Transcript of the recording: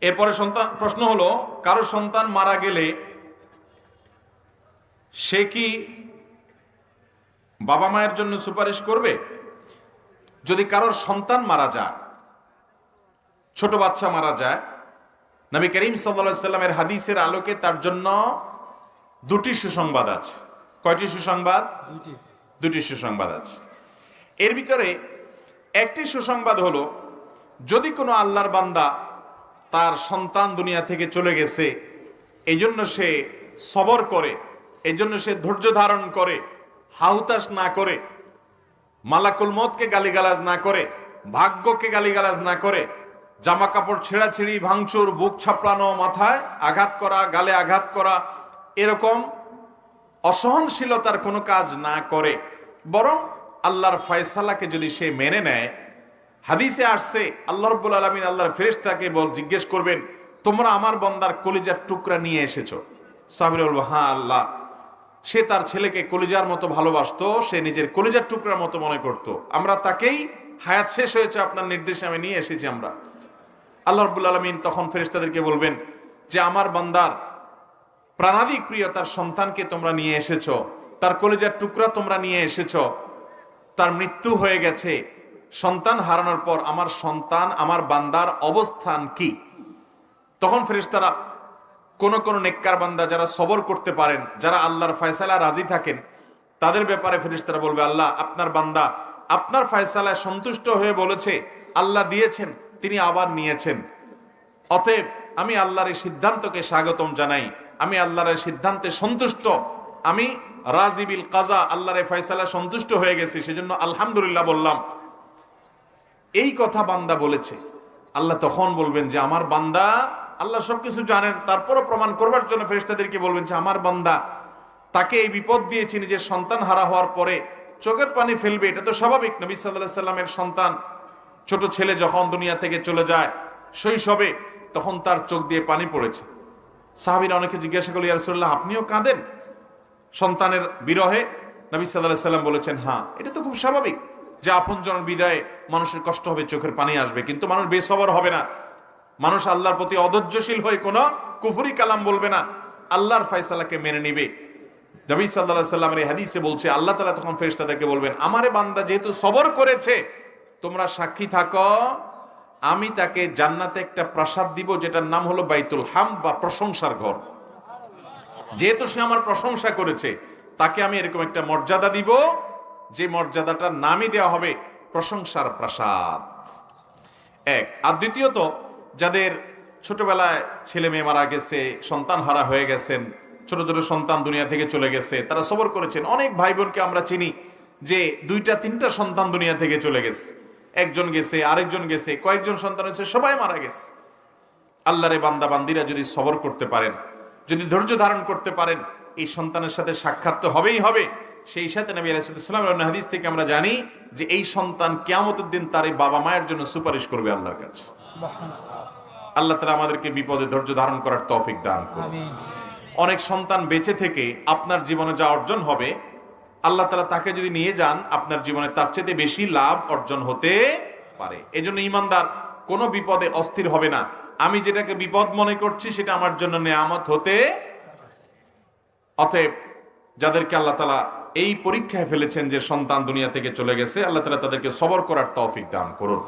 এরপরে প্রশ্ন হলো, কারো সন্তান মারা গেলে সে কি বাবা মায়ের জন্য সুপারিশ করবে? যদি কারোর সন্তান মারা যায়, ছোট বাচ্চা মারা যায়, নবী করিম সাল্লাল্লাহু আলাইহি সাল্লামের হাদিসের আলোকে তার জন্য দুটি সুসংবাদ আছে। কয়টি সুসংবাদ? দুটি সুসংবাদ আছে। এর ভিতরে একটি সুসংবাদ হলো, যদি কোনো আল্লাহর বান্দা তার সন্তান দুনিয়া থেকে চলে গেছে, এই জন্য সে সবর করে, এই জন্য সে ধৈর্য ধারণ করে, হাহুতাশ না করে, মালাকুল মউতকে গালিগালাজ না করে, ভাগ্যকে গালিগালাজ না করে, জামা কাপড় ছেঁড়াছিঁড়ি, ভাঙচুর, বুক ছাপড়ানো, মাথায় আঘাত করা, গালে আঘাত করা, এরকম অসহনশীলতার কোনো কাজ না করে, বরং আল্লাহর ফয়সালাকে যদি সে মেনে নেয়, হাদিসে আসছে আল্লাহ রাব্বুল আলামিন আল্লাহর ফেরেশতাকে জিজ্ঞেস করবেন, তোমরা আমার বান্দার কলিজার টুকরা নিয়ে এসেছো? সাহাবীরা বলবে, হ্যাঁ আল্লাহ। সে তার ছেলেকে কলিজার মতো ভালোবাসতো, সে নিজের কলিজার টুকরার মতো মনে করত, আমরা তাকেই, হায়াত শেষ হয়েছে আপনার নির্দেশে আমি নিয়ে এসেছি আমরা। আল্লাহ রাব্বুল আলামিন তখন ফেরেশতাদেরকে বলবেন যে আমার বান্দার প্রাণাধিক প্রিয় তার সন্তানকে তোমরা নিয়ে এসেছো, তার কলিজার টুকরা তোমরা নিয়ে এসেছো, তার মৃত্যু হয়ে গেছে, সন্তান হারানোর পর আমার সন্তান, আমার বান্দার অবস্থান কি? তখন ফেরেশতারা কোন কোন নেককার বান্দা যারা সবর করতে পারেন, যারা আল্লাহর ফয়সালা রাজি থাকেন, তাদের ব্যাপারে ফেরেশতারা বলবে, আল্লাহ আপনার বান্দা আপনার ফয়সালায় সন্তুষ্ট হয়ে বলেছে, আল্লাহ দিয়েছেন, তিনি আবার নিয়েছেন, অতএব আমি আল্লাহর এই সিদ্ধান্তকে স্বাগতম জানাই, আমি আল্লাহর এই সিদ্ধান্তে সন্তুষ্ট, আমি রাজি বিল কাজা, আল্লাহর এই ফয়সালা সন্তুষ্ট হয়ে গেছি, সেজন্য আলহামদুলিল্লাহ বললাম। এই কথা বান্দা বলেছে, আল্লাহ তখন বলবেন যে আমার বান্দা, আল্লাহ সবকিছু জানেন, তারপরও প্রমাণ করবার জন্য ফেরেশতাদেরকে বলবেন যে আমার বান্দা, তাকে এই বিপদ দিয়েছি, নিজের সন্তান হারা হওয়ার পরে চোখের পানি ফেলবে, এটা তো স্বাভাবিক। নবী সাল্লাল্লাহু আলাইহি সাল্লামের সন্তান, ছোট ছেলে যখন দুনিয়া থেকে চলে যায় শৈশবে, তখন তার চোখ দিয়ে পানি পড়েছে। সাহাবীরা অনেকে জিজ্ঞাসা করল, ইয়া রাসূলুল্লাহ আপনিও কাঁদেন সন্তানের বিরহে? নবী সাল্লাল্লাহু আলাইহি সাল্লাম বলেছেন, হ্যাঁ, এটা তো খুব স্বাভাবিক যে আপনজনের বিদায়ে মানুষের কষ্ট হবে, চোখের পানি আসবে, কিন্তু মানুষ বেসবর হবে না, মানুষ আল্লাহর প্রতি অধৈর্যশীল হয়ে কোনো কুফরি কালাম বলবে না, আল্লাহর ফয়সালাকে মেনে নিবে। নবী সাল্লাল্লাহু আলাইহি সাল্লামের এই হাদিসে বলছে, আল্লাহ তাআলা তখন ফেরেশতাদেরকে বলবেন, আমারে বান্দা যেহেতু সবর করেছে, তোমরা সাক্ষী থাকো, আমি তাকে জান্নাতে একটা প্রাসাদ দিব, যেটার নাম হলো বাইতুল হামদ বা প্রশংসার ঘর। যেহেতু সে আমার প্রশংসা করেছে, তাকে আমি এরকম একটা মর্যাদা দিব, যে মর্যাদাটার নামই দেওয়া হবে প্রশংসার প্রাসাদ। এক। আর দ্বিতীয়ত, যাদের ছোটবেলায় ছেলে মেয়ে মারা গেছে, সন্তান হারা হয়ে গেছেন, ছোট ছোট সন্তান দুনিয়া থেকে চলে গেছে, তারা সবর করেছেন। অনেক ভাই বোনকে আমরা চিনি যে 2টা 3টা সন্তান দুনিয়া থেকে চলে গেছে, একজন গেছে, আরেকজন গেছে, কয়েকজন সন্তান হয়েছে, সবাই মারা গেছে। আল্লাহরে বান্দা বান্দিরা যদি সবর করতে পারেন, যদি ধৈর্য ধারণ করতে পারেন, এই সন্তানের সাথে সাক্ষাৎ তো হবেই হবে। সেই সাথে নবী আলাইহিস সালামের হাদিস থেকে আমরা জানি যে এই সন্তান কিয়ামতের দিন তার এই বাবা মায়ের জন্য সুপারিশ করবে আল্লাহর কাছে। আল্লাহ তাআলা আমাদেরকে বিপদে ধৈর্য ধারণ করার তৌফিক দান করুন। অনেক সন্তান বেঁচে থেকে আপনার জীবনে যা অর্জন হবে, আল্লাহ তাআলা তাকে যদি নিয়ে যান, আপনার জীবনে তার চেয়ে বেশি লাভ অর্জন হতে পারে। এজন্য ঈমানদার কোনো বিপদে অস্থির হবে না, আমি যেটাকে বিপদ মনে করছি সেটা আমার জন্য নেয়ামত হতে। অতএব যাদেরকে আল্লাহ তাআলা এই পরীক্ষায় ফেলেছেন যে সন্তান দুনিয়া থেকে চলে গেছে, আল্লাহ তাআলা তাদেরকে সবর করার তৌফিক দান করুন।